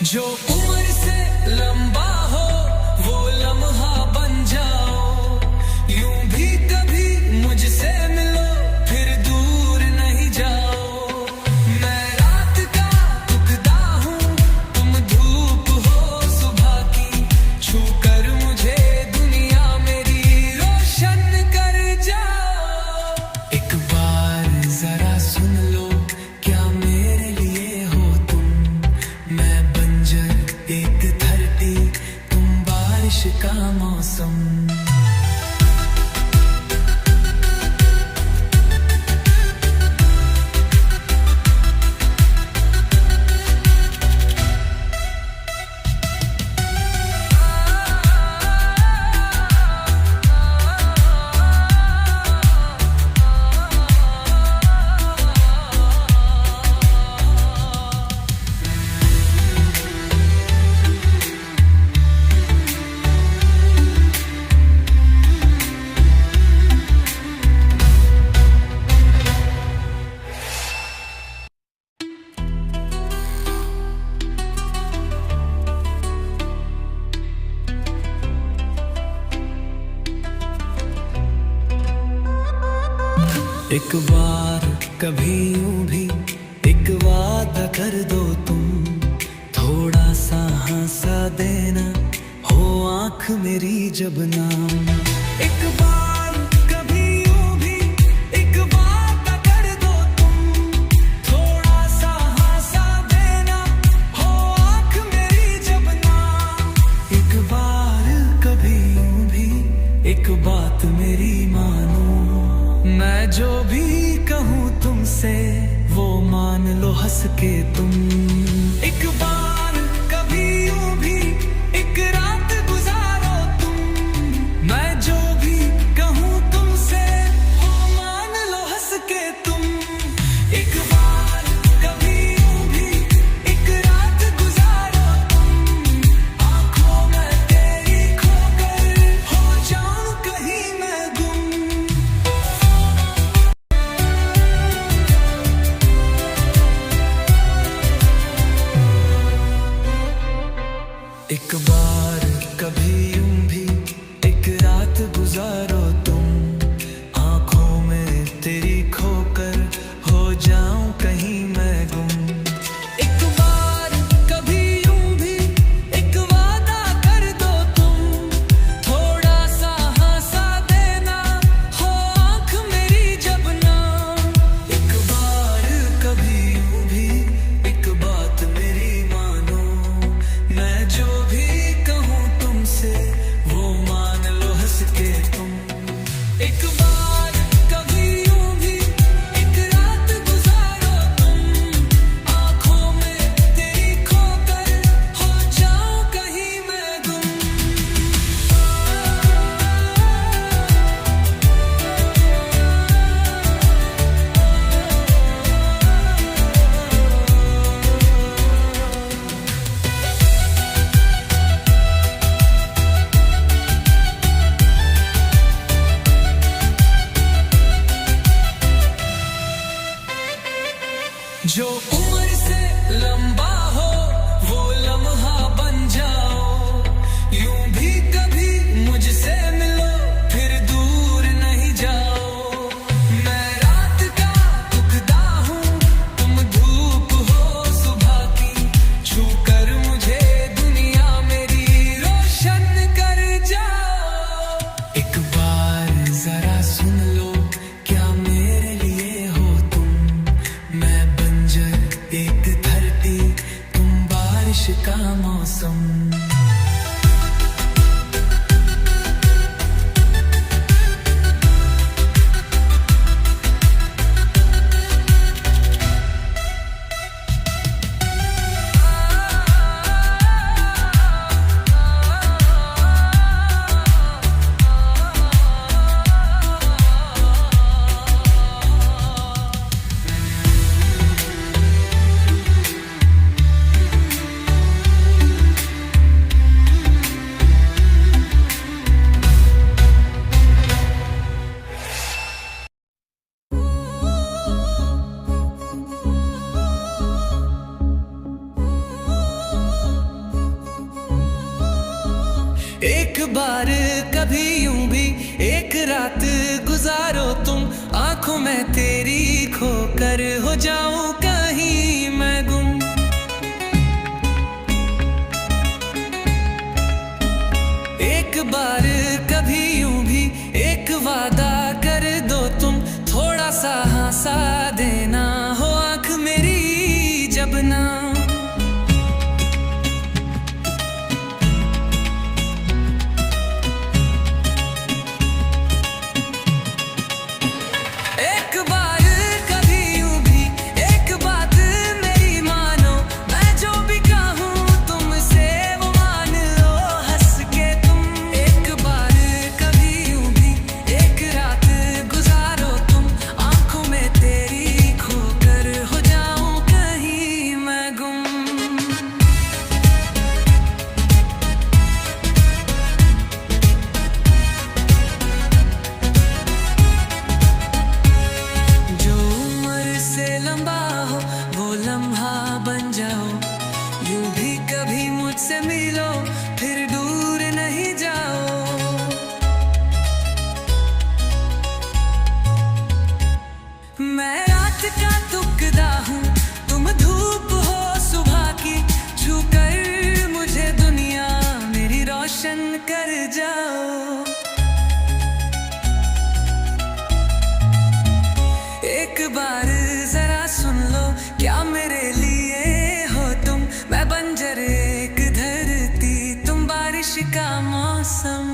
जो उम्र से लंबा हो वो लम्हा बन जाओ, यूं भी कभी मुझसे मिलो फिर दूर नहीं जाओ। मैं रात का टुकड़ा हूँ, तुम धूप हो सुबह की, छू कर मुझे दुनिया मेरी रोशन कर जाओ। एक बार जरा सुन लो क्या मेरे लिए हो तुम, मैं बंजर एक धरती, तुम बारिश का मौसम। एक बार कभी यूं भी एक वादा कर दो तुम, थोड़ा सा हंसा देना हो आंख मेरी जब नाम। एक बार कभी यूं भी एक वादा कर दो तुम, थोड़ा सा हंसा देना हो आंख मेरी जब नाम। एक बार कभी यूं भी एक बात मेरी मानो, मैं जो भी कहूँ तुमसे वो मान लो हंस के तुम। एक बार कभी यूं भी एक रात गुजारो तुम, मैं जो भी कहूँ तुमसे वो मान लो हंस के तुम। एक बार कभी यूं भी एक रात गुजारो तुम, आंखों में तेरी खोकर हो जाऊं कहीं मैं गुम। एक बार कभी यूं भी एक रात गुजारो तुम, आंखों में तेरी खोकर हो जाऊं कहीं मैं गुम। एक बार कभी यूं भी एक वादा कर दो तुम, थोड़ा सा हंसा देना हो आंख मेरी जब नाम। एक बार कभी यूं भी एक बात मेरी मानो, मैं जो भी कहूँ तुमसे वो मान लो हंस के तुम। एक बार कभी यूं भी एक रात गुजारो तुम, आंखों में तेरी खोकर हो जाऊं कहीं मैं गुम। जो उम्र से लंबा हो वो लम्हा बन जाओ, यूं भी कभी मुझसे मिलो फिर दूर नहीं जाओ। मैं रात का टुकड़ा हूँ, तुम धूप हो सुबह की, छू कर मुझे दुनिया मेरी रोशन कर जाओ। एक बार जरा सुन लो क्या मेरे लिए हो तुम, मैं बंजर एक धरती, तुम बारिश का मौसम। बार कभी यूं भी एक रात गुजारो तुम, आंखों में तेरी खोकर हो जाऊं कहीं मैं गुम। एक बार कभी यूं भी एक वादा कर दो तुम, थोड़ा सा हंसा देना हो आंख मेरी जब ना। एक बार कभी यूं भी एक बात मेरी मानो, मैं जो भी कहूँ तुमसे वो मान लो हंस के तुम। एक बार कभी यूं भी एक रात गुजारो तुम, आंखों में तेरी खोकर हो जाऊं कहीं मैं गुम। जो उम्र से लंबा हो वो लम्हा बन जाओ, यूं भी कभी मुझसे मिलो फिर दूर नहीं जाओ। मैं रात का तुकदा हूँ, तुम धूप हो सुबह की, छू कर मुझे दुनिया मेरी रोशन कर जाओ। एक बार जरा सुन लो क्या मेरे लिए हो तुम, मैं बंजर एक धरती तुम बारिश का मौसम।